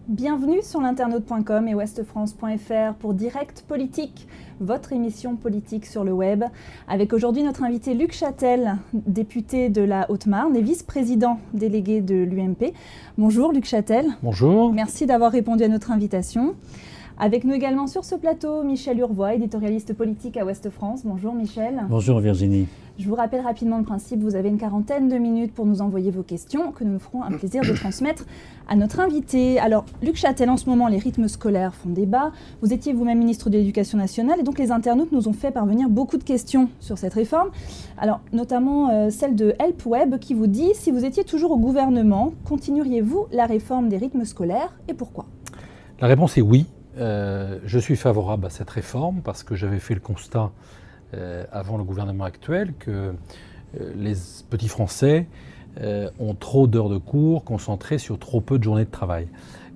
Bienvenue sur l'internaute.com et ouestfrance.fr pour Direct Politique, votre émission politique sur le web, avec aujourd'hui notre invité Luc Chatel, député de la Haute-Marne et vice-président délégué de l'UMP. Bonjour Luc Chatel. Bonjour. Merci d'avoir répondu à notre invitation. Avec nous également sur ce plateau, Michel Urvoy, éditorialiste politique à Ouest France. Bonjour Michel. Bonjour Virginie. Je vous rappelle rapidement le principe, vous avez une quarantaine de minutes pour nous envoyer vos questions, que nous nous ferons un plaisir de transmettre à notre invité. Alors, Luc Chatel, en ce moment, les rythmes scolaires font débat. Vous étiez vous-même ministre de l'Éducation nationale et donc les internautes nous ont fait parvenir beaucoup de questions sur cette réforme. Alors, notamment celle de HelpWeb qui vous dit, si vous étiez toujours au gouvernement, continueriez-vous la réforme des rythmes scolaires et pourquoi ? La réponse est oui. Je suis favorable à cette réforme parce que j'avais fait le constat avant le gouvernement actuel que les petits Français ont trop d'heures de cours concentrées sur trop peu de journées de travail.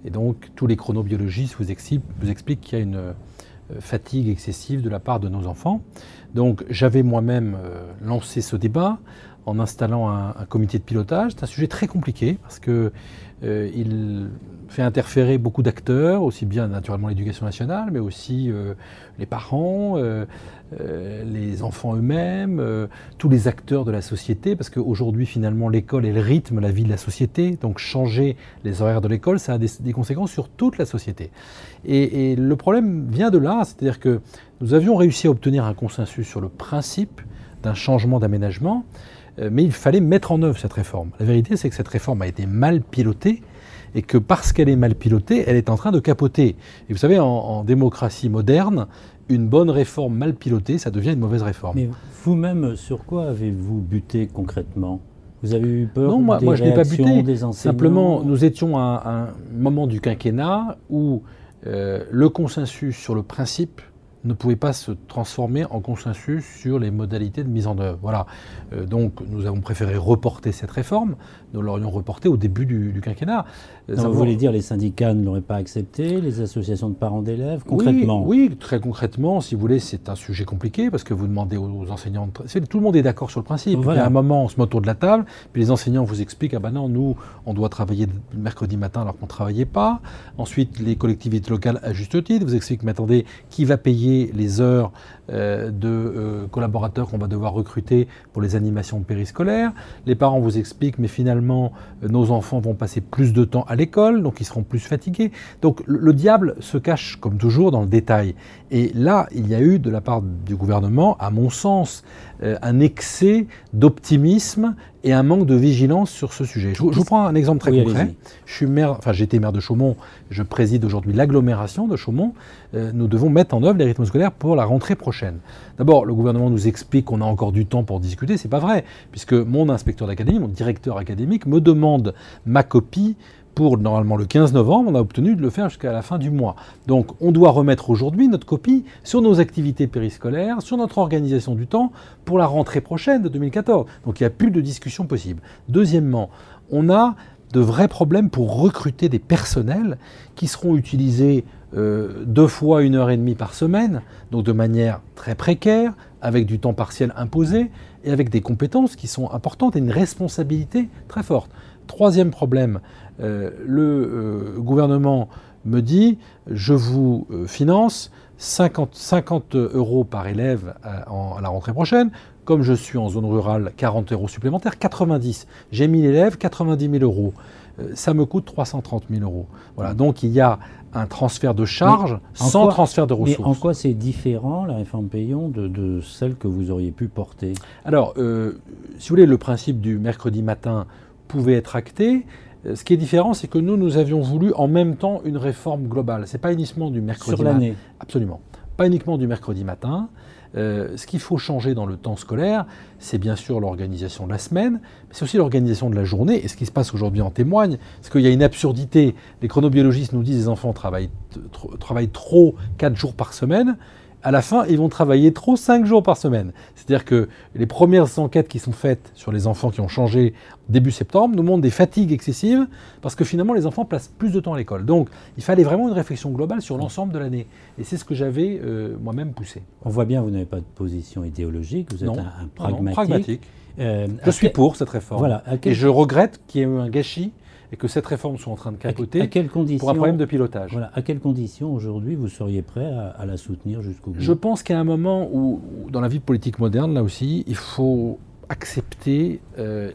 Et donc tous les chronobiologistes vous expliquent qu'il y a une fatigue excessive de la part de nos enfants. Donc j'avais moi-même lancé ce débat en installant un comité de pilotage. C'est un sujet très compliqué parce que il fait interférer beaucoup d'acteurs, aussi bien naturellement l'éducation nationale, mais aussi les parents, les enfants eux-mêmes, tous les acteurs de la société, parce qu'aujourd'hui finalement l'école est le rythme, la vie de la société, donc changer les horaires de l'école, ça a des conséquences sur toute la société. Et le problème vient de là, c'est-à-dire que nous avions réussi à obtenir un consensus sur le principe d'un changement d'aménagement, mais il fallait mettre en œuvre cette réforme. La vérité, c'est que cette réforme a été mal pilotée et que parce qu'elle est mal pilotée, elle est en train de capoter. Et vous savez, en démocratie moderne, une bonne réforme mal pilotée, ça devient une mauvaise réforme. Mais vous-même, sur quoi avez-vous buté concrètement ? Vous avez eu peur Non, moi je n'ai pas buté. Des enseignants ? Simplement, nous étions à un moment du quinquennat où le consensus sur le principe ne pouvait pas se transformer en consensus sur les modalités de mise en œuvre. Voilà. Donc nous avons préféré reporter cette réforme. Nous l'aurions reportée au début du quinquennat. Vous voulez dire les syndicats ne l'auraient pas accepté, les associations de parents d'élèves, concrètement ? Oui, très concrètement, si vous voulez, c'est un sujet compliqué parce que vous demandez aux enseignants... Tout le monde est d'accord sur le principe. Voilà. Il y a un moment, on se met autour de la table, puis les enseignants vous expliquent « Ah ben non, nous, on doit travailler le mercredi matin alors qu'on ne travaillait pas. » Ensuite, les collectivités locales, à juste titre, vous expliquent « Mais attendez, qui va payer les heures de collaborateurs qu'on va devoir recruter pour les animations périscolaires. Les parents vous expliquent, mais finalement, nos enfants vont passer plus de temps à l'école, donc ils seront plus fatigués. Donc le diable se cache, comme toujours, dans le détail. Et là, il y a eu, de la part du gouvernement, à mon sens, un excès d'optimisme et un manque de vigilance sur ce sujet. Je vous prends un exemple très concret. J'étais maire de Chaumont, je préside aujourd'hui l'agglomération de Chaumont. Nous devons mettre en œuvre les rythmes scolaires pour la rentrée prochaine. D'abord, le gouvernement nous explique qu'on a encore du temps pour discuter. C'est pas vrai, puisque mon inspecteur d'académie, mon directeur académique, me demande ma copie pour normalement le 15 novembre, on a obtenu de le faire jusqu'à la fin du mois. Donc on doit remettre aujourd'hui notre copie sur nos activités périscolaires, sur notre organisation du temps pour la rentrée prochaine de 2014. Donc il n'y a plus de discussion possible. Deuxièmement, on a de vrais problèmes pour recruter des personnels qui seront utilisés 2 fois 1h30 par semaine, donc de manière très précaire, avec du temps partiel imposé et avec des compétences qui sont importantes et une responsabilité très forte. Troisième problème, le gouvernement me dit je vous finance 50 euros par élève à la rentrée prochaine. Comme je suis en zone rurale, 40 euros supplémentaires, 90. J'ai 1000 élèves, 90 000 euros. Ça me coûte 330 000 euros. Voilà, donc il y a un transfert de charges sans transfert de ressources. Mais en quoi c'est différent, la réforme Payon, de celle que vous auriez pu porter ? Alors, si vous voulez, le principe du mercredi matin pouvait être acté. Ce qui est différent, c'est que nous avions voulu en même temps une réforme globale. Ce n'est pas uniquement du mercredi matin. Sur l'année ? Absolument. Pas uniquement du mercredi matin. Ce qu'il faut changer dans le temps scolaire, c'est bien sûr l'organisation de la semaine, mais c'est aussi l'organisation de la journée. Et ce qui se passe aujourd'hui en témoigne, c'est qu'il y a une absurdité. Les chronobiologistes nous disent que les enfants travaillent trop 4 jours par semaine. À la fin, ils vont travailler trop 5 jours par semaine. C'est-à-dire que les premières enquêtes qui sont faites sur les enfants qui ont changé début septembre nous montrent des fatigues excessives parce que finalement, les enfants passent plus de temps à l'école. Donc, il fallait vraiment une réflexion globale sur l'ensemble de l'année. Et c'est ce que j'avais moi-même poussé. On voit bien que vous n'avez pas de position idéologique, vous êtes un pragmatique. Non, pragmatique. Je suis pour cette réforme. Voilà, et je regrette qu'il y ait eu un gâchis et que cette réforme soit en train de capoter à quelles conditions, pour un problème de pilotage. Voilà, à quelles conditions aujourd'hui vous seriez prêt à la soutenir jusqu'au bout? Je pense qu'il y a un moment où, dans la vie politique moderne, là aussi, il faut accepter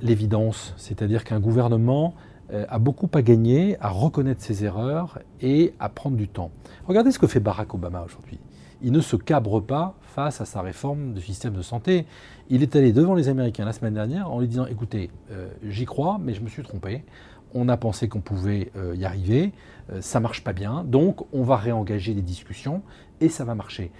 l'évidence. C'est-à-dire qu'un gouvernement a beaucoup à gagner à reconnaître ses erreurs et à prendre du temps. Regardez ce que fait Barack Obama aujourd'hui. Il ne se cabre pas face à sa réforme du système de santé. Il est allé devant les Américains la semaine dernière en lui disant « Écoutez, j'y crois, mais je me suis trompé. On a pensé qu'on pouvait y arriver. Ça ne marche pas bien. Donc, on va réengager les discussions et ça va marcher. »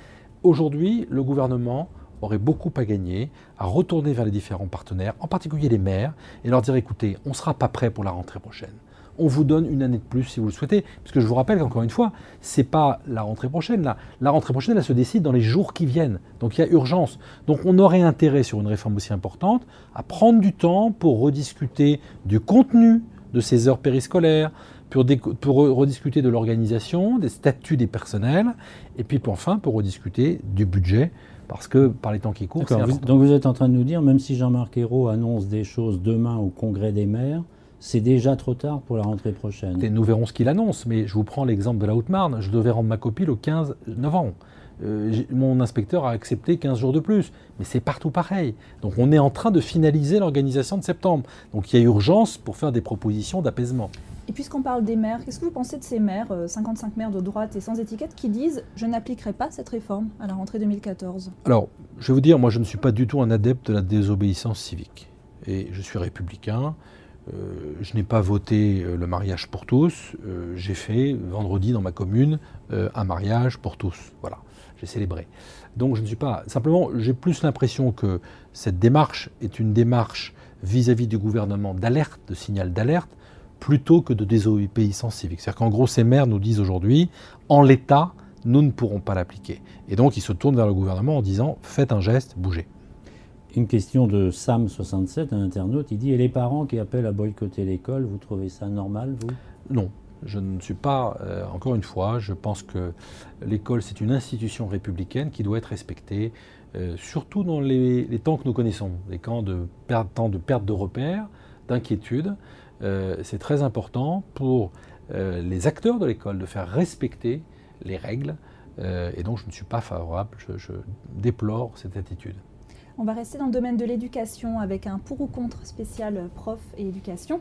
Aujourd'hui, le gouvernement aurait beaucoup à gagner à retourner vers les différents partenaires, en particulier les maires, et leur dire « Écoutez, on ne sera pas prêt pour la rentrée prochaine. On vous donne une année de plus si vous le souhaitez. » Parce que je vous rappelle qu'encore une fois, ce n'est pas la rentrée prochaine. La rentrée prochaine, elle se décide dans les jours qui viennent. Donc il y a urgence. Donc on aurait intérêt sur une réforme aussi importante à prendre du temps pour rediscuter du contenu de ces heures périscolaires, pour rediscuter de l'organisation, des statuts des personnels, et puis enfin pour rediscuter du budget, parce que par les temps qui courent, c'est important. Donc vous êtes en train de nous dire, même si Jean-Marc Ayrault annonce des choses demain au Congrès des maires, c'est déjà trop tard pour la rentrée prochaine. Et nous verrons ce qu'il annonce, mais je vous prends l'exemple de la Haute-Marne. Je devais rendre ma copie le 15 novembre. Mon inspecteur a accepté 15 jours de plus, mais c'est partout pareil. Donc on est en train de finaliser l'organisation de septembre. Donc il y a urgence pour faire des propositions d'apaisement. Et puisqu'on parle des maires, qu'est-ce que vous pensez de ces maires, 55 maires de droite et sans étiquette, qui disent « je n'appliquerai pas cette réforme à la rentrée 2014 » ? Alors, je vais vous dire, moi je ne suis pas du tout un adepte de la désobéissance civique. Et je suis républicain. Je n'ai pas voté le mariage pour tous. J'ai fait vendredi dans ma commune un mariage pour tous. Voilà, j'ai célébré. Donc je ne suis pas... Simplement, j'ai plus l'impression que cette démarche est une démarche vis-à-vis du gouvernement d'alerte, de signal d'alerte, plutôt que de désobéissance civique. C'est-à-dire qu'en gros, ces maires nous disent aujourd'hui, en l'état, nous ne pourrons pas l'appliquer. Et donc ils se tournent vers le gouvernement en disant, faites un geste, bougez. Une question de Sam67, un internaute, il dit « Et les parents qui appellent à boycotter l'école, vous trouvez ça normal, vous ?» Non, je ne suis pas, encore une fois, je pense que l'école c'est une institution républicaine qui doit être respectée, surtout dans les temps que nous connaissons, les temps de perte de repères, d'inquiétude. C'est très important pour les acteurs de l'école de faire respecter les règles, et donc je ne suis pas favorable, je déplore cette attitude. On va rester dans le domaine de l'éducation avec un pour ou contre spécial prof et éducation.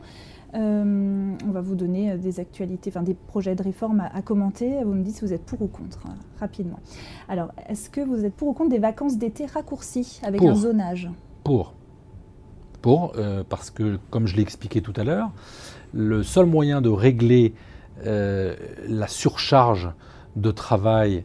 On va vous donner des actualités, enfin des projets de réforme à commenter. Vous me dites si vous êtes pour ou contre, rapidement. Alors, est-ce que vous êtes pour ou contre des vacances d'été raccourcies avec un zonage ? Pour, parce que, comme je l'ai expliqué tout à l'heure, le seul moyen de régler la surcharge de travail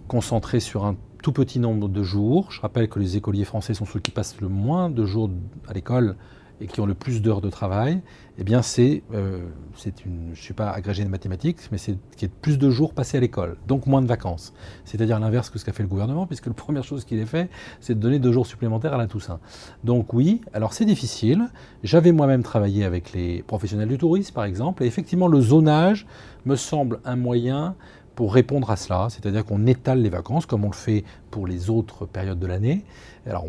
concentrée sur un tout petit nombre de jours. Je rappelle que les écoliers français sont ceux qui passent le moins de jours à l'école et qui ont le plus d'heures de travail. Eh bien, je ne suis pas agrégé de mathématiques, mais c'est qu'il y ait plus de jours passés à l'école, donc moins de vacances. C'est-à-dire l'inverse que ce qu'a fait le gouvernement, puisque la première chose qu'il ait fait, c'est de donner 2 jours supplémentaires à la Toussaint. Donc oui, alors c'est difficile. J'avais moi-même travaillé avec les professionnels du tourisme, par exemple, et effectivement, le zonage me semble un moyen pour répondre à cela, c'est-à-dire qu'on étale les vacances comme on le fait pour les autres périodes de l'année. Alors,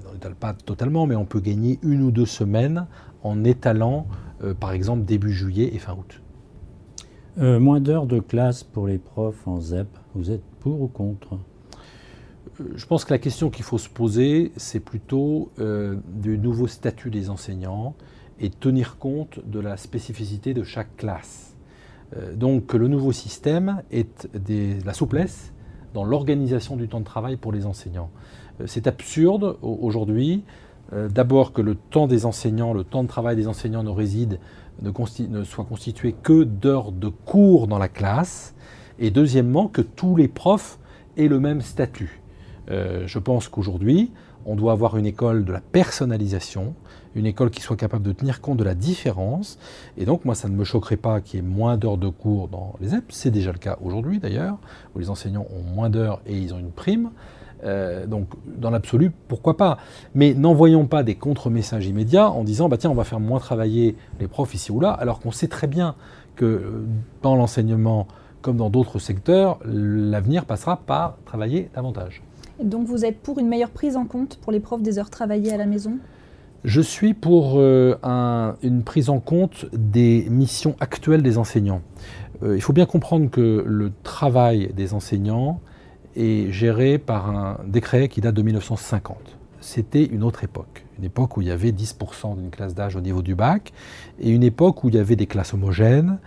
on n'étale pas totalement, mais on peut gagner 1 ou 2 semaines en étalant, par exemple, début juillet et fin août. Moins d'heures de classe pour les profs en ZEP, vous êtes pour ou contre ? Je pense que la question qu'il faut se poser, c'est plutôt du nouveau statut des enseignants et tenir compte de la spécificité de chaque classe. Donc le nouveau système est la souplesse dans l'organisation du temps de travail pour les enseignants. C'est absurde aujourd'hui, d'abord que le temps des enseignants, le temps de travail des enseignants ne soit constitué que d'heures de cours dans la classe, et deuxièmement que tous les profs aient le même statut. Je pense qu'aujourd'hui, on doit avoir une école de la personnalisation, une école qui soit capable de tenir compte de la différence. Et donc, moi, ça ne me choquerait pas qu'il y ait moins d'heures de cours dans les ZEP. C'est déjà le cas aujourd'hui, d'ailleurs, où les enseignants ont moins d'heures et ils ont une prime. Donc, dans l'absolu, pourquoi pas ? Mais n'envoyons pas des contre-messages immédiats en disant bah, « tiens, on va faire moins travailler les profs ici ou là », alors qu'on sait très bien que dans l'enseignement, comme dans d'autres secteurs, l'avenir passera par travailler davantage. Et donc, vous êtes pour une meilleure prise en compte pour les profs des heures travaillées à la maison ? Je suis pour une prise en compte des missions actuelles des enseignants. Il faut bien comprendre que le travail des enseignants est géré par un décret qui date de 1950. C'était une autre époque, une époque où il y avait 10% d'une classe d'âge au niveau du bac, et une époque où il y avait des classes homogènes,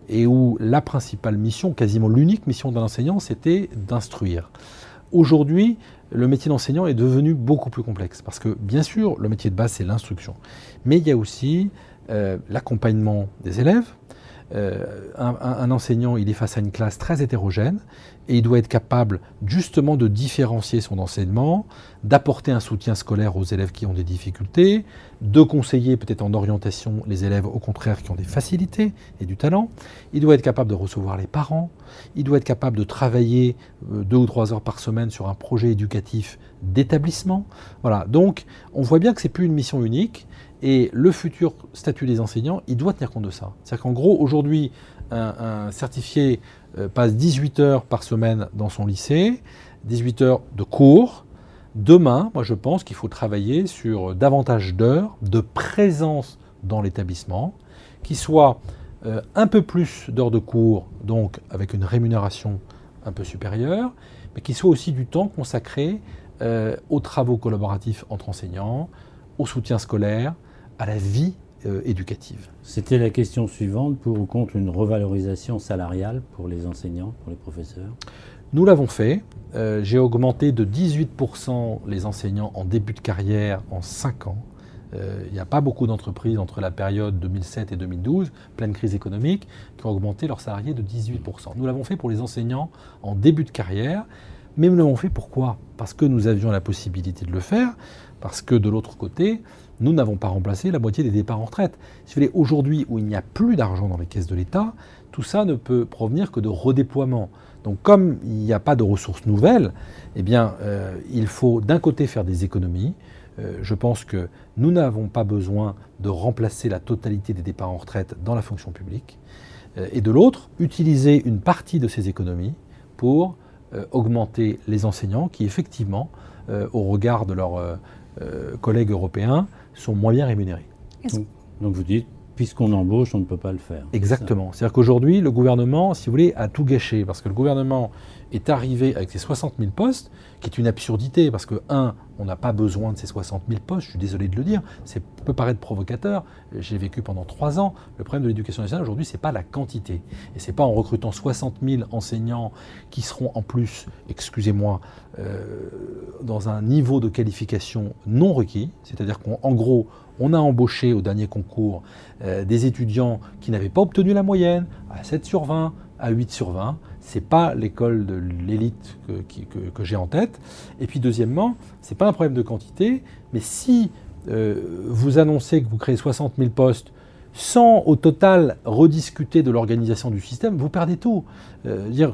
et où la principale mission, quasiment l'unique mission d'un enseignant, c'était d'instruire. Aujourd'hui, le métier d'enseignant est devenu beaucoup plus complexe, parce que bien sûr, le métier de base, c'est l'instruction, mais il y a aussi l'accompagnement des élèves. Un enseignant, il est face à une classe très hétérogène et il doit être capable justement de différencier son enseignement, d'apporter un soutien scolaire aux élèves qui ont des difficultés, de conseiller peut-être en orientation les élèves au contraire qui ont des facilités et du talent. Il doit être capable de recevoir les parents, il doit être capable de travailler 2 ou 3 heures par semaine sur un projet éducatif d'établissement. Voilà, donc on voit bien que ce n'est plus une mission unique. Et le futur statut des enseignants, il doit tenir compte de ça. C'est-à-dire qu'en gros, aujourd'hui, un certifié passe 18 heures par semaine dans son lycée, 18 heures de cours. Demain, moi je pense qu'il faut travailler sur davantage d'heures de présence dans l'établissement, qui soit un peu plus d'heures de cours, donc avec une rémunération un peu supérieure, mais qui soit aussi du temps consacré aux travaux collaboratifs entre enseignants, au soutien scolaire, à la vie éducative. C'était la question suivante, pour ou contre une revalorisation salariale pour les enseignants, pour les professeurs? Nous l'avons fait. J'ai augmenté de 18% les enseignants en début de carrière en 5 ans. Il n'y a pas beaucoup d'entreprises entre la période 2007 et 2012, pleine crise économique, qui ont augmenté leurs salariés de 18%. Nous l'avons fait pour les enseignants en début de carrière, mais nous l'avons fait pourquoi? Parce que nous avions la possibilité de le faire, parce que de l'autre côté, nous n'avons pas remplacé la moitié des départs en retraite. Si vous voulez, aujourd'hui où il n'y a plus d'argent dans les caisses de l'État, tout ça ne peut provenir que de redéploiement. Donc comme il n'y a pas de ressources nouvelles, eh bien, il faut d'un côté faire des économies. Je pense que nous n'avons pas besoin de remplacer la totalité des départs en retraite dans la fonction publique. Et de l'autre, utiliser une partie de ces économies pour augmenter les enseignants qui, effectivement, au regard de leurs collègues européens, sont moins bien rémunérés. Donc vous dites, puisqu'on embauche, on ne peut pas le faire. Exactement. C'est-à-dire qu'aujourd'hui, le gouvernement, si vous voulez, a tout gâché. Parce que le gouvernement est arrivé avec ses 60 000 postes, qui est une absurdité. Parce que, on n'a pas besoin de ces 60 000 postes, je suis désolé de le dire. Ça peut paraître provocateur. J'ai vécu pendant 3 ans. Le problème de l'éducation nationale aujourd'hui, ce n'est pas la quantité. Et ce n'est pas en recrutant 60 000 enseignants qui seront en plus, excusez-moi, dans un niveau de qualification non requis. C'est-à-dire qu'en gros, on a embauché au dernier concours des étudiants qui n'avaient pas obtenu la moyenne, à 7 sur 20, à 8 sur 20. Ce n'est pas l'école de l'élite que j'ai en tête. Et puis deuxièmement, ce n'est pas un problème de quantité, mais si vous annoncez que vous créez 60 000 postes sans au total rediscuter de l'organisation du système, vous perdez tout.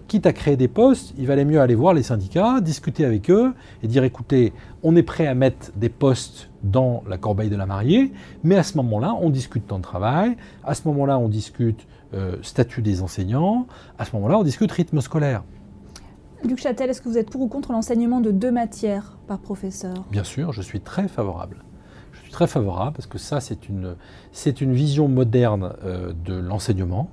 Quitte à créer des postes, il valait mieux aller voir les syndicats, discuter avec eux et dire écoutez, on est prêt à mettre des postes dans la corbeille de la mariée, mais à ce moment-là, on discute temps de travail, à ce moment-là, on discute statut des enseignants, à ce moment-là, on discute rythme scolaire. Luc Chatel, est-ce que vous êtes pour ou contre l'enseignement de 2 matières par professeur? Bien sûr, je suis très favorable. Je suis très favorable parce que ça, c'est une vision moderne de l'enseignement.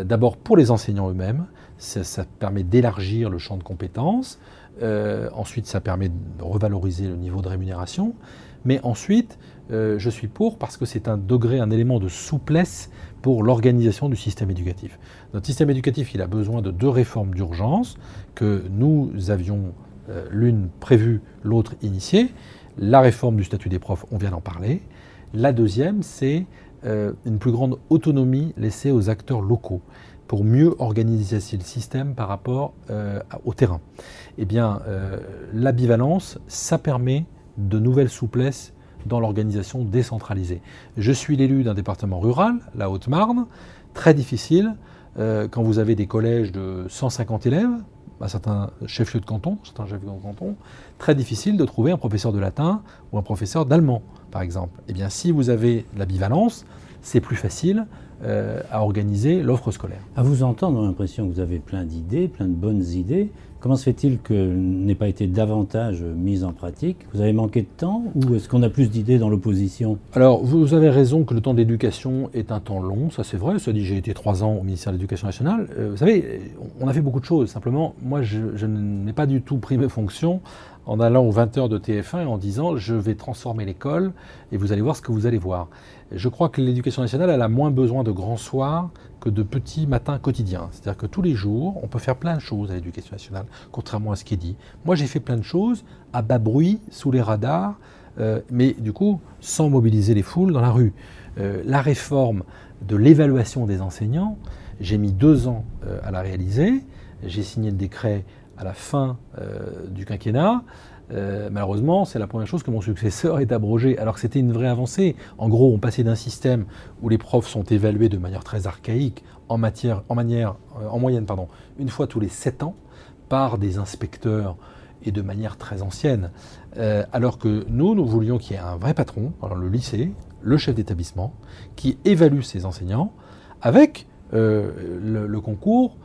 D'abord pour les enseignants eux-mêmes, ça permet d'élargir le champ de compétences. Ensuite, ça permet de revaloriser le niveau de rémunération. Mais ensuite, je suis pour parce que c'est un élément de souplesse pour l'organisation du système éducatif. Notre système éducatif, il a besoin de 2 réformes d'urgence que nous avions l'une prévue, l'autre initiée. La réforme du statut des profs, on vient d'en parler. La deuxième, c'est une plus grande autonomie laissée aux acteurs locaux pour mieux organiser le système par rapport au terrain. Eh bien, la bivalence, ça permet de nouvelles souplesses dans l'organisation décentralisée. Je suis l'élu d'un département rural, la Haute-Marne, très difficile quand vous avez des collèges de 150 élèves, à certains chefs-lieux de canton, très difficile de trouver un professeur de latin ou un professeur d'allemand, par exemple. Eh bien, si vous avez la bivalence, c'est plus facile à organiser l'offre scolaire. À vous entendre, on a l'impression que vous avez plein d'idées, plein de bonnes idées. Comment se fait-il que n'ait pas été davantage mise en pratique? Vous avez manqué de temps ou est-ce qu'on a plus d'idées dans l'opposition? Alors, vous avez raison que le temps d'éducation est un temps long, ça c'est vrai. Ça dit, j'ai été 3 ans au ministère de l'Éducation nationale. Vous savez, on a fait beaucoup de choses. Simplement, moi, je n'ai pas du tout pris mes fonctions en allant aux 20 heures de TF1 et en disant « je vais transformer l'école et vous allez voir ce que vous allez voir ». Je crois que l'éducation nationale, elle a moins besoin de grands soirs que de petits matins quotidiens. C'est-à-dire que tous les jours, on peut faire plein de choses à l'éducation nationale, contrairement à ce qui est dit. Moi, j'ai fait plein de choses à bas bruit, sous les radars, mais du coup, sans mobiliser les foules dans la rue. La réforme de l'évaluation des enseignants, j'ai mis 2 ans à la réaliser. J'ai signé le décret à la fin du quinquennat. Malheureusement, c'est la première chose que mon successeur ait abrogée, alors que c'était une vraie avancée. En gros, on passait d'un système où les profs sont évalués de manière très archaïque, en moyenne, une fois tous les 7 ans, par des inspecteurs et de manière très ancienne. Alors que nous voulions qu'il y ait un vrai patron, alors le lycée, le chef d'établissement, qui évalue ses enseignants avec le concours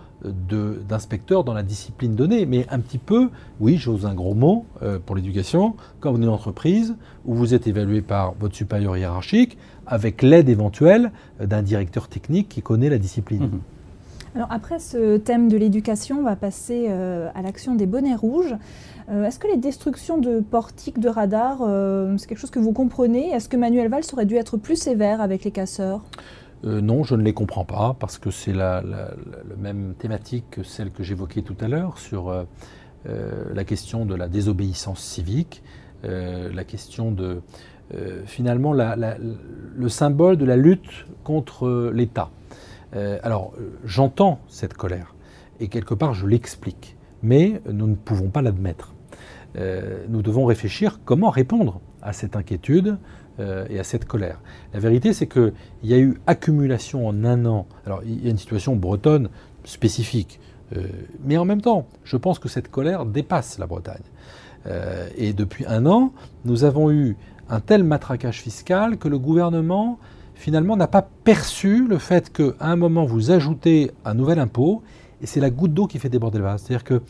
d'inspecteurs dans la discipline donnée, mais un petit peu, oui, j'ose un gros mot pour l'éducation, comme une entreprise où vous êtes évalué par votre supérieur hiérarchique avec l'aide éventuelle d'un directeur technique qui connaît la discipline. Mmh. Alors après ce thème de l'éducation, on va passer à l'action des bonnets rouges. Est-ce que les destructions de portiques, de radars, c'est quelque chose que vous comprenez? Est-ce que Manuel Valls aurait dû être plus sévère avec les casseurs? Non, je ne les comprends pas, parce que c'est la même thématique que celle que j'évoquais tout à l'heure sur la question de la désobéissance civique, la question de, finalement, le symbole de la lutte contre l'État. Alors, j'entends cette colère, et quelque part, je l'explique, mais nous ne pouvons pas l'admettre. Nous devons réfléchir comment répondre à cette inquiétude et à cette colère. La vérité, c'est qu'il y a eu accumulation en 1 an. Alors, il y a une situation bretonne spécifique. Mais en même temps, je pense que cette colère dépasse la Bretagne. Et depuis 1 an, nous avons eu un tel matraquage fiscal que le gouvernement, finalement, n'a pas perçu le fait qu'à un moment, vous ajoutez un nouvel impôt, et c'est la goutte d'eau qui fait déborder le vase. C'est-à-dire que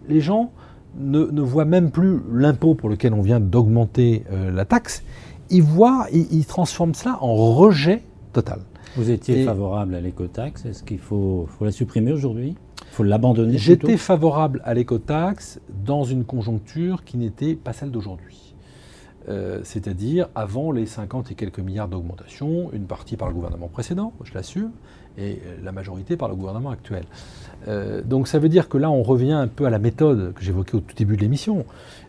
les gens ne voient même plus l'impôt pour lequel on vient d'augmenter la taxe. Ils transforment cela en rejet total. Vous étiez favorable à l'écotaxe. Est-ce qu'il faut la supprimer aujourd'hui? Il faut l'abandonner? J'étais favorable à l'écotaxe dans une conjoncture qui n'était pas celle d'aujourd'hui. C'est-à-dire avant les 50 et quelques milliards d'augmentation, une partie par le gouvernement précédent, je l'assume, et la majorité par le gouvernement actuel. Donc ça veut dire que là, on revient un peu à la méthode que j'évoquais au tout début de l'émission.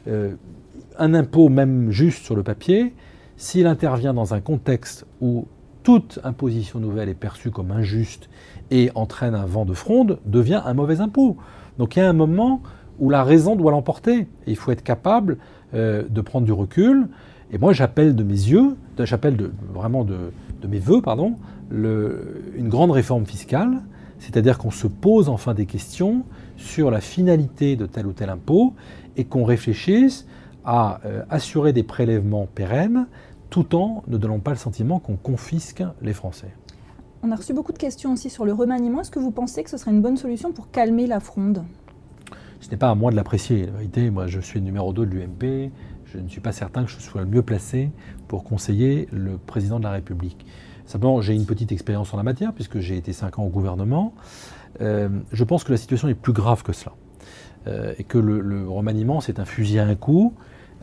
Un impôt, même juste sur le papier, s'il intervient dans un contexte où toute imposition nouvelle est perçue comme injuste et entraîne un vent de fronde, devient un mauvais impôt. Donc il y a un moment où la raison doit l'emporter. Et il faut être capable de prendre du recul. Et moi, j'appelle de mes yeux, vraiment de mes voeux, une grande réforme fiscale, c'est-à-dire qu'on se pose enfin des questions sur la finalité de tel ou tel impôt et qu'on réfléchisse à assurer des prélèvements pérennes tout en ne donnant pas le sentiment qu'on confisque les Français. On a reçu beaucoup de questions aussi sur le remaniement. Est-ce que vous pensez que ce serait une bonne solution pour calmer la fronde? Ce n'est pas à moi de l'apprécier. La vérité, moi je suis le numéro 2 de l'UMP. Je ne suis pas certain que je sois le mieux placé pour conseiller le président de la République. Simplement, j'ai une petite expérience en la matière puisque j'ai été 5 ans au gouvernement. Je pense que la situation est plus grave que cela. Et que le remaniement, c'est un fusil à un coup.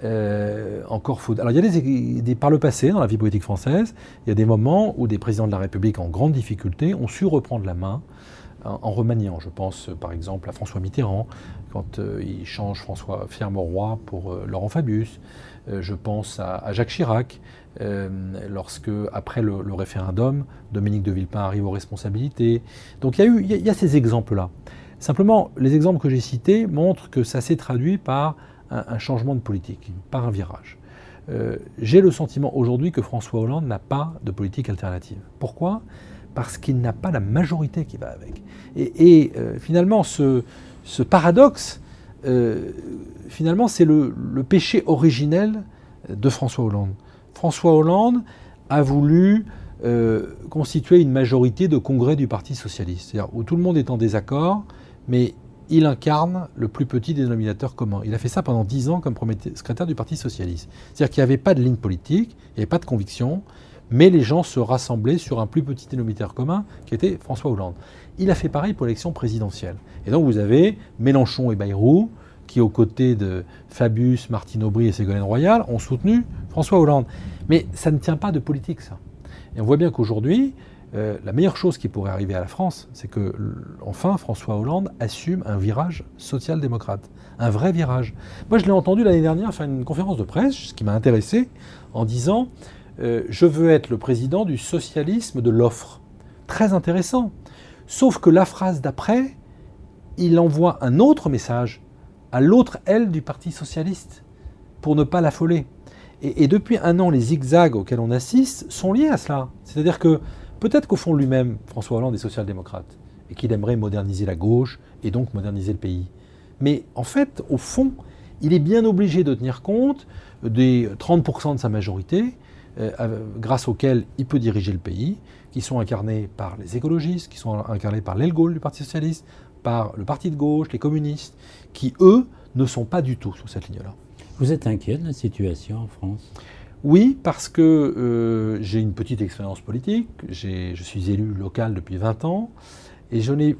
Alors il y a par le passé, dans la vie politique française, il y a des moments où des présidents de la République en grande difficulté ont su reprendre la main en remaniant. Je pense par exemple à François Mitterrand, quand il change François Pierre-Mauroy pour Laurent Fabius. Je pense à Jacques Chirac, lorsque, après le référendum, Dominique de Villepin arrive aux responsabilités. Donc il y a ces exemples-là. Simplement, les exemples que j'ai cités montrent que ça s'est traduit par un changement de politique, par un virage. J'ai le sentiment aujourd'hui que François Hollande n'a pas de politique alternative. Pourquoi ? Parce qu'il n'a pas la majorité qui va avec. Et finalement, ce paradoxe, finalement, c'est le péché originel de François Hollande. François Hollande a voulu constituait une majorité de congrès du Parti socialiste, c'est-à-dire où tout le monde est en désaccord, mais il incarne le plus petit dénominateur commun. Il a fait ça pendant 10 ans comme premier secrétaire du Parti socialiste. C'est-à-dire qu'il n'y avait pas de ligne politique, il n'y avait pas de conviction, mais les gens se rassemblaient sur un plus petit dénominateur commun qui était François Hollande. Il a fait pareil pour l'élection présidentielle. Et donc vous avez Mélenchon et Bayrou qui, aux côtés de Fabius, Martine Aubry et Ségolène Royal, ont soutenu François Hollande. Mais ça ne tient pas de politique, ça. Et on voit bien qu'aujourd'hui, la meilleure chose qui pourrait arriver à la France, c'est que, enfin, François Hollande assume un virage social-démocrate. Un vrai virage. Moi, je l'ai entendu l'année dernière faire une conférence de presse, ce qui m'a intéressé, en disant je veux être le président du socialisme de l'offre. Très intéressant. Sauf que la phrase d'après, il envoie un autre message à l'autre aile du Parti socialiste pour ne pas l'affoler. Et depuis un an, les zigzags auxquels on assiste sont liés à cela. C'est-à-dire que peut-être qu'au fond lui-même, François Hollande est social-démocrate et qu'il aimerait moderniser la gauche et donc moderniser le pays. Mais en fait, au fond, il est bien obligé de tenir compte des 30% de sa majorité grâce auxquels il peut diriger le pays, qui sont incarnés par les écologistes, qui sont incarnés par l'aile gauche du Parti socialiste, par le parti de gauche, les communistes, qui, eux, ne sont pas du tout sur cette ligne-là. Vous êtes inquiet de la situation en France ? Oui, parce que j'ai une petite expérience politique, je suis élu local depuis 20 ans, et je n'ai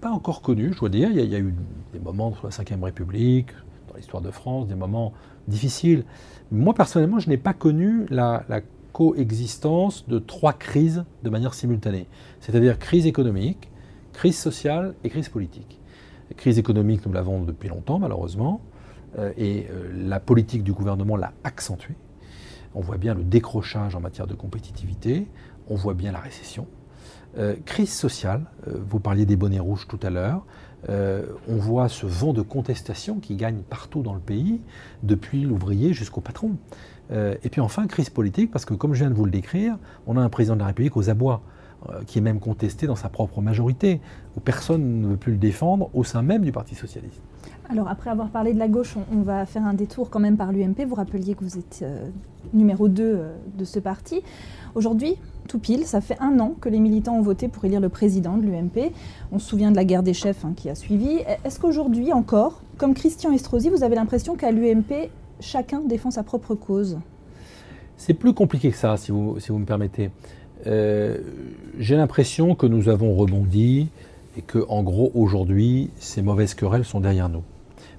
pas encore connu, je dois dire, il y a eu des moments sous la Ve République, dans l'histoire de France, des moments difficiles. Moi, personnellement, je n'ai pas connu la coexistence de 3 crises de manière simultanée, c'est-à-dire crise économique, crise sociale et crise politique. La crise économique, nous l'avons depuis longtemps, malheureusement, et la politique du gouvernement l'a accentuée. On voit bien le décrochage en matière de compétitivité, on voit bien la récession. Crise sociale, vous parliez des bonnets rouges tout à l'heure, on voit ce vent de contestation qui gagne partout dans le pays, depuis l'ouvrier jusqu'au patron. Et puis enfin, crise politique, parce que comme je viens de vous le décrire, on a un président de la République aux abois, qui est même contesté dans sa propre majorité, où personne ne veut plus le défendre au sein même du Parti socialiste. Alors après avoir parlé de la gauche, on va faire un détour quand même par l'UMP. Vous rappeliez que vous êtes numéro 2 de ce parti. Aujourd'hui, tout pile, ça fait 1 an que les militants ont voté pour élire le président de l'UMP. On se souvient de la guerre des chefs qui a suivi. Est-ce qu'aujourd'hui encore, comme Christian Estrosi, vous avez l'impression qu'à l'UMP, chacun défend sa propre cause ? C'est plus compliqué que ça, si vous me permettez. J'ai l'impression que nous avons rebondi et que, en gros, aujourd'hui, ces mauvaises querelles sont derrière nous.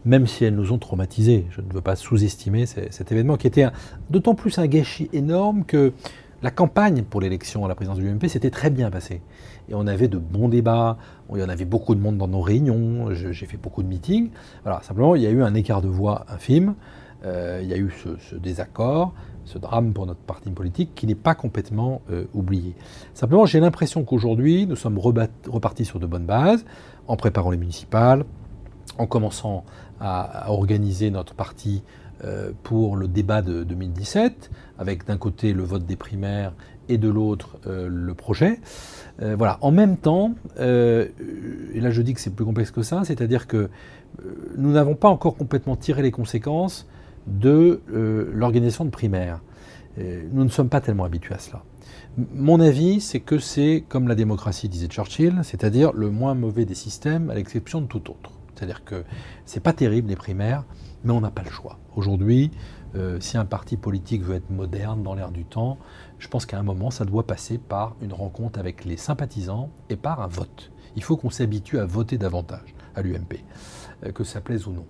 Même si elles nous ont traumatisés. Je ne veux pas sous-estimer cet événement qui était d'autant plus un gâchis énorme que la campagne pour l'élection à la présidence de l'UMP s'était très bien passée. Et on avait de bons débats, il y en avait beaucoup de monde dans nos réunions, j'ai fait beaucoup de meetings. Voilà, simplement, il y a eu un écart de voix infime, il y a eu ce désaccord, ce drame pour notre parti politique qui n'est pas complètement oublié. Simplement, j'ai l'impression qu'aujourd'hui, nous sommes repartis sur de bonnes bases, en préparant les municipales, en commençant à organiser notre parti pour le débat de 2017, avec d'un côté le vote des primaires et de l'autre le projet. Voilà. En même temps, et là je dis que c'est plus complexe que ça, c'est-à-dire que nous n'avons pas encore complètement tiré les conséquences de l'organisation de primaires. Nous ne sommes pas tellement habitués à cela. Mon avis, c'est que c'est comme la démocratie, disait Churchill, c'est-à-dire le moins mauvais des systèmes à l'exception de tout autre. C'est-à-dire que c'est pas terrible les primaires, mais on n'a pas le choix. Aujourd'hui, si un parti politique veut être moderne dans l'air du temps, je pense qu'à un moment, ça doit passer par une rencontre avec les sympathisants et par un vote. Il faut qu'on s'habitue à voter davantage à l'UMP, que ça plaise ou non.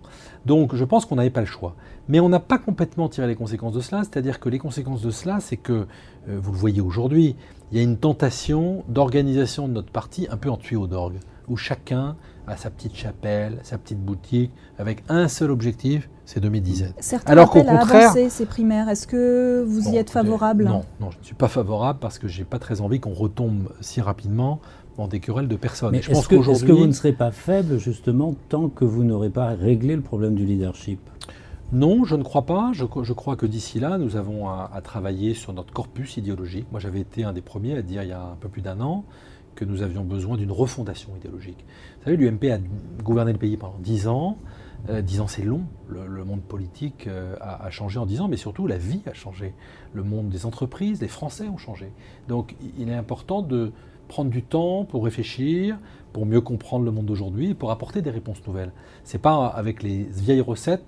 Donc je pense qu'on n'avait pas le choix. Mais on n'a pas complètement tiré les conséquences de cela, c'est-à-dire que les conséquences de cela, c'est que, vous le voyez aujourd'hui, il y a une tentation d'organisation de notre parti un peu en tuyau d'orgue, où chacun a sa petite chapelle, sa petite boutique, avec un seul objectif, c'est 2017. Certains Alors qu'au appellent contraire, à avancer ces primaires. Est-ce que vous y êtes favorable ? Non, je ne suis pas favorable parce que je n'ai pas très envie qu'on retombe si rapidement dans des querelles de personnes. Mais est-ce que vous ne serez pas faible, justement, tant que vous n'aurez pas réglé le problème du leadership ? Non, je ne crois pas. Je crois que d'ici là, nous avons à travailler sur notre corpus idéologique. Moi, j'avais été un des premiers à dire il y a un peu plus d'1 an que nous avions besoin d'une refondation idéologique. Vous savez, l'UMP a gouverné le pays pendant 10 ans. 10 ans c'est long, le monde politique a changé en 10 ans, mais surtout la vie a changé. Le monde des entreprises, les Français ont changé. Donc il est important de prendre du temps pour réfléchir, pour mieux comprendre le monde d'aujourd'hui et pour apporter des réponses nouvelles. Ce n'est pas avec les vieilles recettes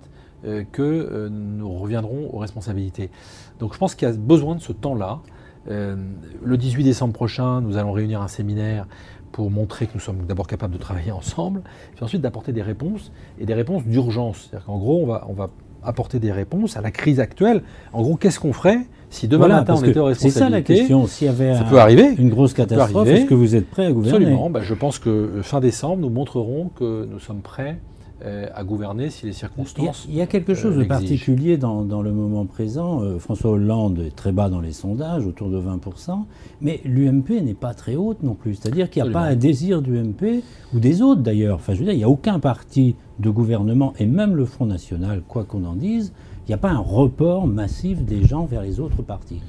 que nous reviendrons aux responsabilités. Donc je pense qu'il y a besoin de ce temps-là. Le 18 décembre prochain, nous allons réunir un séminaire pour montrer que nous sommes d'abord capables de travailler ensemble, puis ensuite d'apporter des réponses, et des réponses d'urgence. C'est-à-dire qu'en gros, on va apporter des réponses à la crise actuelle. En gros, qu'est-ce qu'on ferait si demain matin on était aux responsabilités? C'est ça la question. S'il y avait peut arriver. Une grosse catastrophe, est-ce que vous êtes prêt à gouverner? Absolument. Je pense que fin décembre, nous montrerons que nous sommes prêts à gouverner si les circonstances Il y a quelque chose de particulier dans le moment présent. François Hollande est très bas dans les sondages, autour de 20%, mais l'UMP n'est pas très haute non plus. C'est-à-dire qu'il n'y a pas un désir du MP, ou des autres d'ailleurs. Enfin, je veux dire, il n'y a aucun parti de gouvernement, et même le Front National, quoi qu'on en dise, il n'y a pas un report massif des gens vers les autres partis.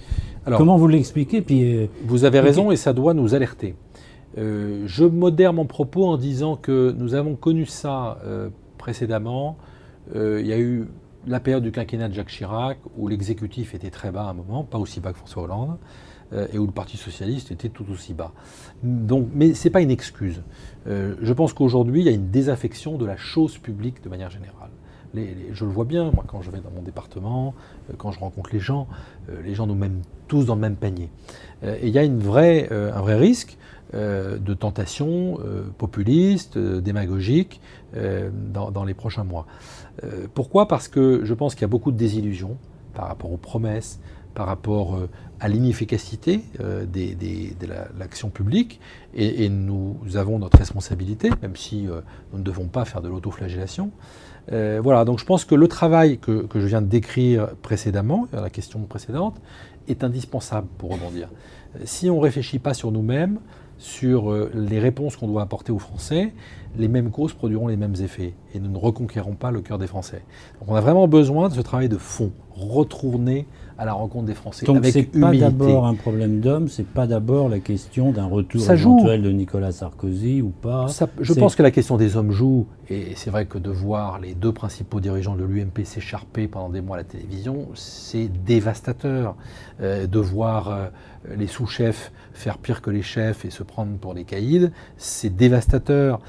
Alors, comment vous l'expliquez? Vous avez raison, et ça doit nous alerter. Je modère mon propos en disant que nous avons connu ça précédemment. Il y a eu la période du quinquennat de Jacques Chirac où l'exécutif était très bas à un moment, pas aussi bas que François Hollande, et où le Parti socialiste était tout aussi bas. Donc, mais ce n'est pas une excuse. Je pense qu'aujourd'hui, il y a une désaffection de la chose publique de manière générale. Je le vois bien, moi, quand je vais dans mon département, quand je rencontre les gens nous mettent tous dans le même panier. Et il y a un vrai risque de tentation populiste, démagogique dans les prochains mois. Pourquoi? Parce que je pense qu'il y a beaucoup de désillusions par rapport aux promesses, par rapport à l'inefficacité de l'action publique, et nous avons notre responsabilité, même si nous ne devons pas faire de l'autoflagellation. Voilà, donc je pense que le travail que je viens de décrire précédemment, à la question précédente, est indispensable pour rebondir. Si on ne réfléchit pas sur nous-mêmes, sur les réponses qu'on doit apporter aux Français, les mêmes causes produiront les mêmes effets et nous ne reconquérons pas le cœur des Français. Donc on a vraiment besoin de ce travail de fond, retourner à la rencontre des Français. Donc avec c'est humilité. Pas d'abord un problème d'hommes, c'est pas d'abord la question d'un retour éventuel de Nicolas Sarkozy ou pas. Je pense que la question des hommes joue, et c'est vrai que de voir les deux principaux dirigeants de l'UMP s'écharper pendant des mois à la télévision, c'est dévastateur. De voir les sous-chefs faire pire que les chefs et se prendre pour les caïds, c'est dévastateur.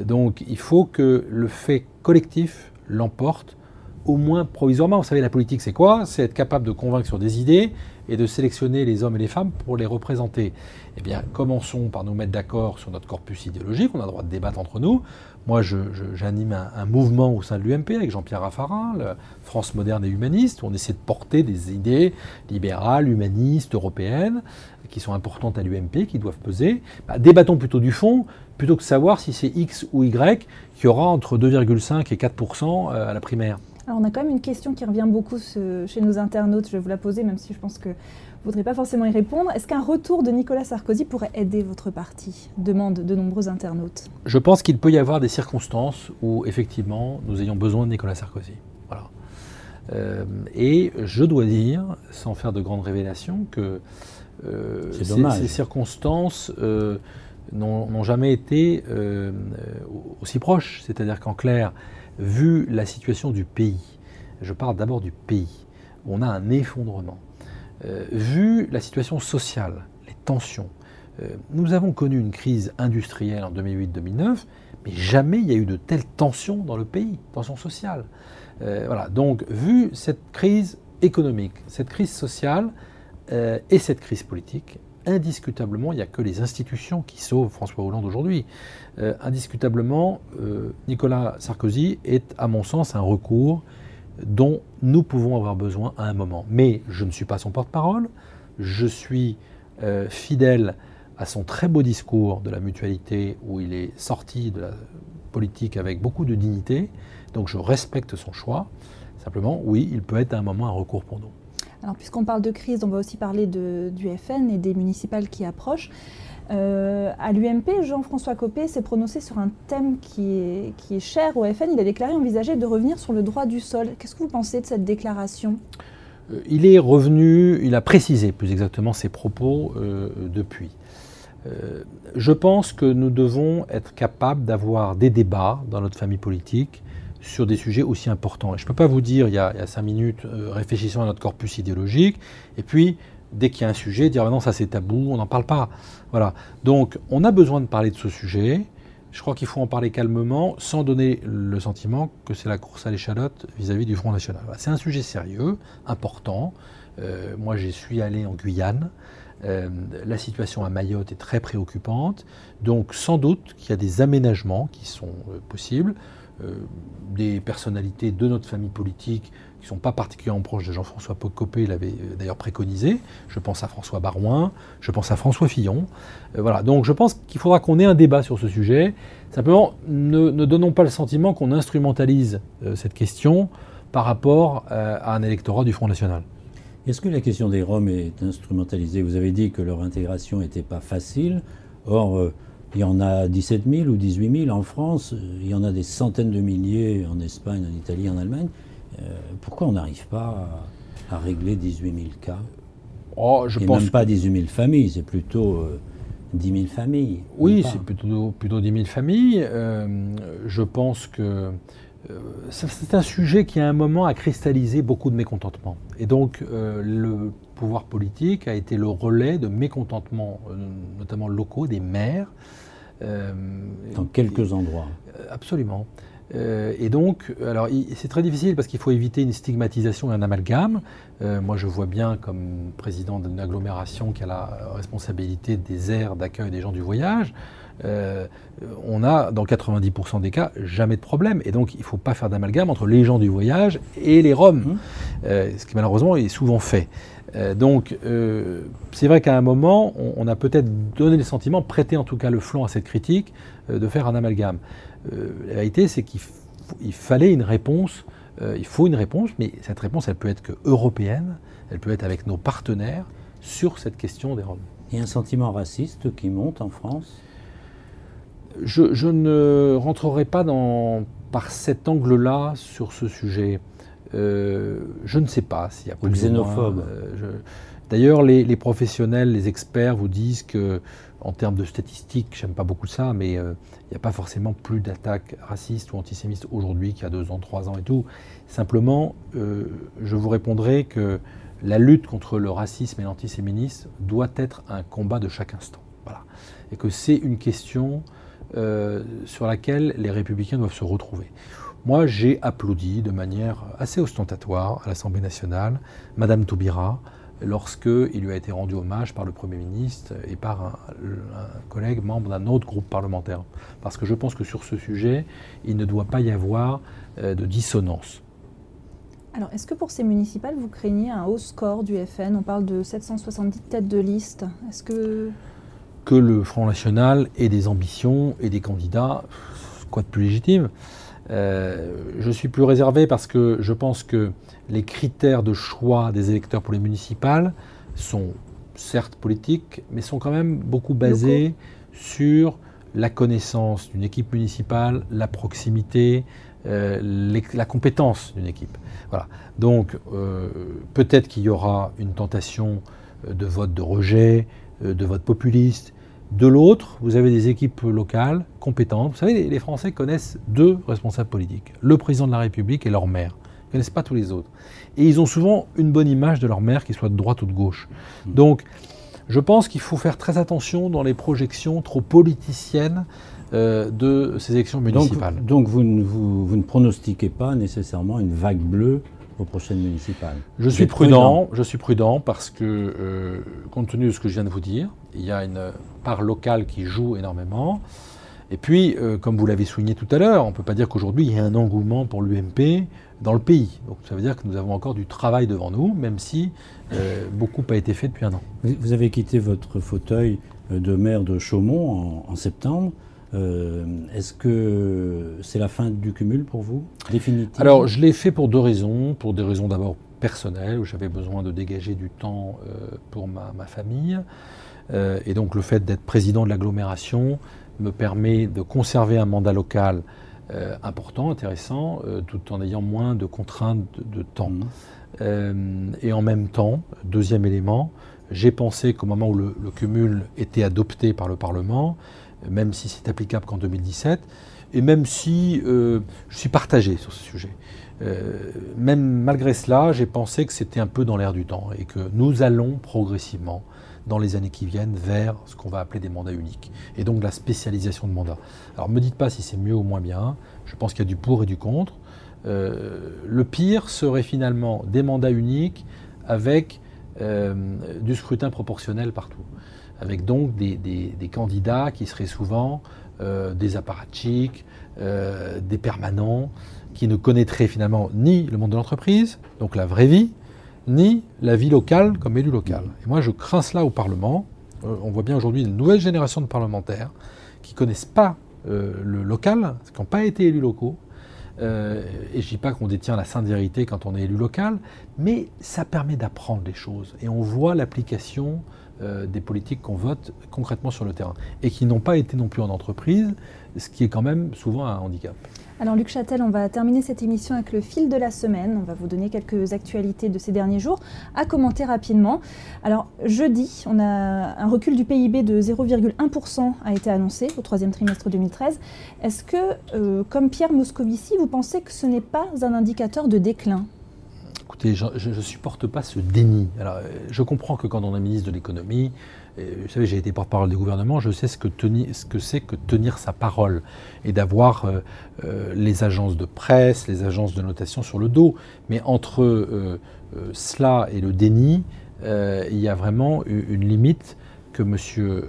Donc il faut que le fait collectif l'emporte, au moins provisoirement. Vous savez, la politique, c'est quoi? C'est être capable de convaincre sur des idées et de sélectionner les hommes et les femmes pour les représenter. Eh bien, commençons par nous mettre d'accord sur notre corpus idéologique. On a le droit de débattre entre nous. Moi, j'anime un mouvement au sein de l'UMP avec Jean-Pierre Raffarin, France moderne et humaniste, où on essaie de porter des idées libérales, humanistes, européennes, qui sont importantes à l'UMP, qui doivent peser. Débattons plutôt du fond, plutôt que de savoir si c'est X ou Y qui aura entre 2,5 et 4% à la primaire. Alors on a quand même une question qui revient beaucoup chez nos internautes, je vais vous la poser, même si je pense que vous ne voudrez pas forcément y répondre. Est-ce qu'un retour de Nicolas Sarkozy pourrait aider votre parti? Demandent de nombreux internautes. Je pense qu'il peut y avoir des circonstances où effectivement nous ayons besoin de Nicolas Sarkozy. Voilà. Et je dois dire, sans faire de grandes révélations, que ces circonstances n'ont jamais été aussi proches. C'est-à-dire qu'en clair, vu la situation du pays, je parle d'abord du pays, où on a un effondrement, vu la situation sociale, les tensions, nous avons connu une crise industrielle en 2008-2009, mais jamais il y a eu de telles tensions dans le pays, tensions sociales. Voilà. Donc, vu cette crise économique, cette crise sociale et cette crise politique, indiscutablement, il n'y a que les institutions qui sauvent François Hollande aujourd'hui. Indiscutablement, Nicolas Sarkozy est, à mon sens, un recours dont nous pouvons avoir besoin à un moment. Mais je ne suis pas son porte-parole, je suis fidèle à son très beau discours de la mutualité où il est sorti de la politique avec beaucoup de dignité, donc je respecte son choix. Simplement, oui, il peut être à un moment un recours pour nous. Alors, puisqu'on parle de crise, on va aussi parler du FN et des municipales qui approchent. À l'UMP, Jean-François Copé s'est prononcé sur un thème qui est cher au FN. Il a déclaré envisager de revenir sur le droit du sol. Qu'est-ce que vous pensez de cette déclaration? Il est revenu, il a précisé plus exactement ses propos depuis. Je pense que nous devons être capables d'avoir des débats dans notre famille politique sur des sujets aussi importants. Et je ne peux pas vous dire, il y a 5 minutes, réfléchissons à notre corpus idéologique, et puis, dès qu'il y a un sujet, dire non, ça c'est tabou, on n'en parle pas. Voilà. Donc, on a besoin de parler de ce sujet. Je crois qu'il faut en parler calmement, sans donner le sentiment que c'est la course à l'échalote vis-à-vis du Front National. Voilà. C'est un sujet sérieux, important. Moi, j'y suis allé en Guyane. La situation à Mayotte est très préoccupante. Donc, sans doute qu'il y a des aménagements qui sont possibles. Des personnalités de notre famille politique qui ne sont pas particulièrement proches de Jean-François Copé l'avaient d'ailleurs préconisé. Je pense à François Baroin, je pense à François Fillon. Voilà. Donc je pense qu'il faudra qu'on ait un débat sur ce sujet. Simplement, ne donnons pas le sentiment qu'on instrumentalise cette question par rapport à un électorat du Front National. Est-ce que la question des Roms est instrumentalisée? Vous avez dit que leur intégration n'était pas facile. Or, il y en a 17 000 ou 18 000 en France, il y en a des centaines de milliers en Espagne, en Italie, en Allemagne. Pourquoi on n'arrive pas à régler 18 000 cas? Et même pas 18 000 familles, c'est plutôt 10 000 familles. Oui, c'est plutôt 10 000 familles. Je pense que c'est un sujet qui à un moment a cristallisé beaucoup de mécontentement. Et donc le pouvoir politique a été le relais de mécontentements, notamment locaux, des maires. Dans quelques endroits. Absolument. Et donc, alors c'est très difficile parce qu'il faut éviter une stigmatisation et un amalgame. Moi, je vois bien comme président d'une agglomération qui a la responsabilité des aires d'accueil des gens du voyage. On a, dans 90% des cas, jamais de problème. Et donc, il ne faut pas faire d'amalgame entre les gens du voyage et les Roms, ce qui malheureusement est souvent fait. Donc, c'est vrai qu'à un moment, on a peut-être donné le sentiment, prêté en tout cas le flanc à cette critique, de faire un amalgame. La vérité, c'est qu'il fallait une réponse, il faut une réponse, mais cette réponse, elle peut être que européenne, elle peut être avec nos partenaires sur cette question des Roms. Il y a un sentiment raciste qui monte en France? Je ne rentrerai pas par cet angle-là sur ce sujet. Je ne sais pas s'il y a plus xénophobe. D'ailleurs, les professionnels, les experts vous disent que, en termes de statistiques, j'aime pas beaucoup ça, mais il n'y a pas forcément plus d'attaques racistes ou antisémites aujourd'hui qu'il y a 2 ans, 3 ans et tout. Simplement, je vous répondrai que la lutte contre le racisme et l'antisémitisme doit être un combat de chaque instant. Voilà. Et que c'est une question sur laquelle les Républicains doivent se retrouver. Moi, j'ai applaudi de manière assez ostentatoire à l'Assemblée nationale Madame Taubira lorsqu'il lui a été rendu hommage par le Premier ministre et par un collègue membre d'un autre groupe parlementaire. Parce que je pense que sur ce sujet, il ne doit pas y avoir de dissonance. Alors, est-ce que pour ces municipales, vous craignez un haut score du FN? On parle de 770 têtes de liste. Est-ce que le Front National ait des ambitions et des candidats, quoi de plus légitime? Je suis plus réservé parce que je pense que les critères de choix des électeurs pour les municipales sont certes politiques, mais sont quand même beaucoup basés sur la connaissance d'une équipe municipale, la proximité, la compétence d'une équipe. Voilà. Donc peut-être qu'il y aura une tentation de vote de rejet, de vote populiste. De l'autre, vous avez des équipes locales compétentes. Vous savez, les Français connaissent 2 responsables politiques, le président de la République et leur maire. Ils ne connaissent pas tous les autres. Et ils ont souvent une bonne image de leur maire, qu'il soit de droite ou de gauche. Donc, je pense qu'il faut faire très attention dans les projections trop politiciennes de ces élections municipales. Donc vous ne pronostiquez pas nécessairement une vague bleue aux prochaines municipales? Je suis prudent parce que, compte tenu de ce que je viens de vous dire, il y a une part locale qui joue énormément. Et puis, comme vous l'avez souligné tout à l'heure, on ne peut pas dire qu'aujourd'hui, il y a un engouement pour l'UMP dans le pays. Donc ça veut dire que nous avons encore du travail devant nous, même si beaucoup a été fait depuis 1 an. Vous avez quitté votre fauteuil de maire de Chaumont en septembre. Est-ce que c'est la fin du cumul pour vous, définitivement? Alors, je l'ai fait pour 2 raisons. Pour des raisons d'abord personnelles, où j'avais besoin de dégager du temps pour ma famille. Et donc, le fait d'être président de l'agglomération me permet de conserver un mandat local important, intéressant, tout en ayant moins de contraintes de temps. Et en même temps, 2e élément, j'ai pensé qu'au moment où le cumul était adopté par le Parlement, même si c'est applicable qu'en 2017, et même si je suis partagé sur ce sujet. Même malgré cela, j'ai pensé que c'était un peu dans l'air du temps et que nous allons progressivement, dans les années qui viennent, vers ce qu'on va appeler des mandats uniques, et donc la spécialisation de mandats. Alors ne me dites pas si c'est mieux ou moins bien, je pense qu'il y a du pour et du contre. Le pire serait finalement des mandats uniques avec du scrutin proportionnel partout, avec donc des candidats qui seraient souvent des apparatchiks, des permanents, qui ne connaîtraient finalement ni le monde de l'entreprise, donc la vraie vie, ni la vie locale comme élu local. Et moi je crains cela au Parlement. On voit bien aujourd'hui une nouvelle génération de parlementaires qui ne connaissent pas le local, qui n'ont pas été élus locaux. Et je ne dis pas qu'on détient la sainte vérité quand on est élu local, mais ça permet d'apprendre les choses. Et on voit l'application des politiques qu'on vote concrètement sur le terrain. Et qui n'ont pas été non plus en entreprise, ce qui est quand même souvent un handicap. Alors Luc Châtel, on va terminer cette émission avec le fil de la semaine. On va vous donner quelques actualités de ces derniers jours à commenter rapidement. Alors jeudi, on a un recul du PIB de 0,1% a été annoncé au troisième trimestre 2013. Est-ce que, comme Pierre Moscovici, vous pensez que ce n'est pas un indicateur de déclin ? Écoutez, je ne supporte pas ce déni. Alors, je comprends que quand on est ministre de l'économie, vous savez, j'ai été porte-parole du gouvernement, je sais ce que c'est que tenir sa parole et d'avoir les agences de presse, les agences de notation sur le dos. Mais entre cela et le déni, il y a vraiment une limite que M.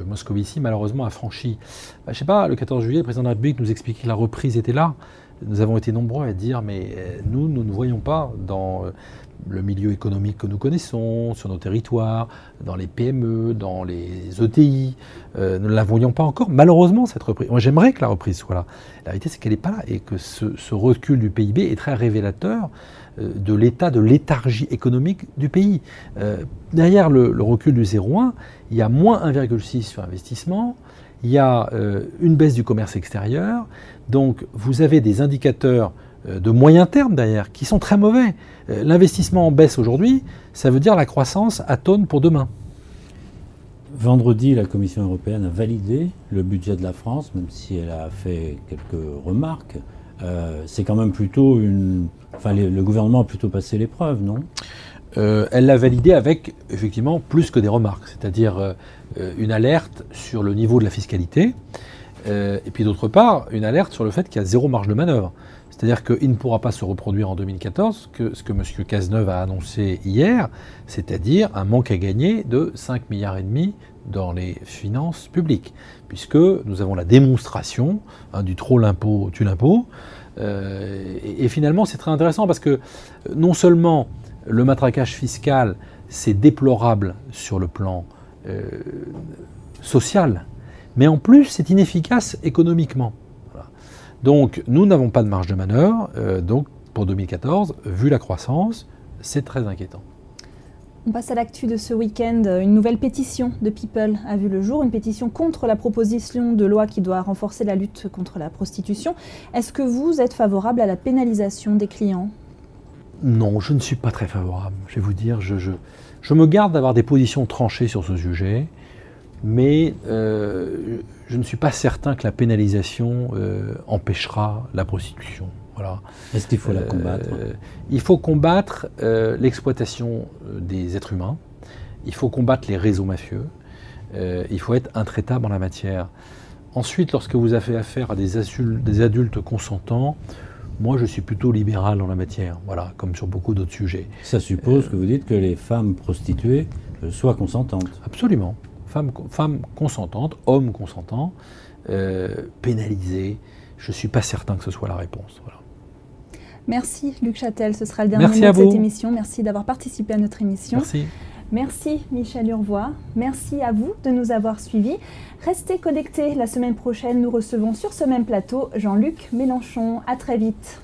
Moscovici, malheureusement, a franchie. Je ne sais pas, le 14 juillet, le président de la République nous expliquait que la reprise était là. Nous avons été nombreux à dire, mais nous ne voyons pas dans le milieu économique que nous connaissons, sur nos territoires, dans les PME, dans les ETI. Nous ne la voyons pas encore, malheureusement, cette reprise. Moi, j'aimerais que la reprise soit là. La réalité, c'est qu'elle n'est pas là et que ce recul du PIB est très révélateur de l'état de léthargie économique du pays. Derrière le recul du 0,1, il y a moins 1,6 sur investissement, il y a une baisse du commerce extérieur, donc vous avez des indicateurs de moyen terme derrière qui sont très mauvais. L'investissement en baisse aujourd'hui, ça veut dire la croissance atone pour demain. Vendredi, la Commission européenne a validé le budget de la France, même si elle a fait quelques remarques. C'est quand même plutôt le gouvernement a plutôt passé l'épreuve, non ? Elle l'a validé avec, effectivement, plus que des remarques, c'est-à-dire une alerte sur le niveau de la fiscalité, et puis d'autre part, une alerte sur le fait qu'il y a zéro marge de manœuvre. C'est-à-dire qu'il ne pourra pas se reproduire en 2014 ce que M. Cazeneuve a annoncé hier, c'est-à-dire un manque à gagner de 5,5 milliards dans les finances publiques, puisque nous avons la démonstration du trop l'impôt tue l'impôt. Et finalement, c'est très intéressant parce que non seulement le matraquage fiscal, c'est déplorable sur le plan social, mais en plus, c'est inefficace économiquement. Voilà. Donc, nous n'avons pas de marge de manœuvre. Donc, pour 2014, vu la croissance, c'est très inquiétant. On passe à l'actu de ce week-end. Une nouvelle pétition de People a vu le jour, une pétition contre la proposition de loi qui doit renforcer la lutte contre la prostitution. Est-ce que vous êtes favorable à la pénalisation des clients ? Non, je ne suis pas très favorable. Je vais vous dire, je me garde d'avoir des positions tranchées sur ce sujet, mais je ne suis pas certain que la pénalisation empêchera la prostitution. Voilà. Est-ce qu'il faut la combattre ? Il faut combattre l'exploitation des êtres humains, il faut combattre les réseaux mafieux, il faut être intraitable en la matière. Ensuite, lorsque vous avez affaire à des adultes consentants, moi je suis plutôt libéral en la matière, voilà, comme sur beaucoup d'autres sujets. Ça suppose que vous dites que les femmes prostituées soient consentantes. Absolument. Femmes consentantes, hommes consentants, pénalisés, je ne suis pas certain que ce soit la réponse. Voilà. Merci Luc Châtel, ce sera le dernier mot de cette émission. Merci d'avoir participé à notre émission. Merci. Merci Michel Urvois, merci à vous de nous avoir suivis. Restez connectés, la semaine prochaine nous recevons sur ce même plateau Jean-Luc Mélenchon. À très vite.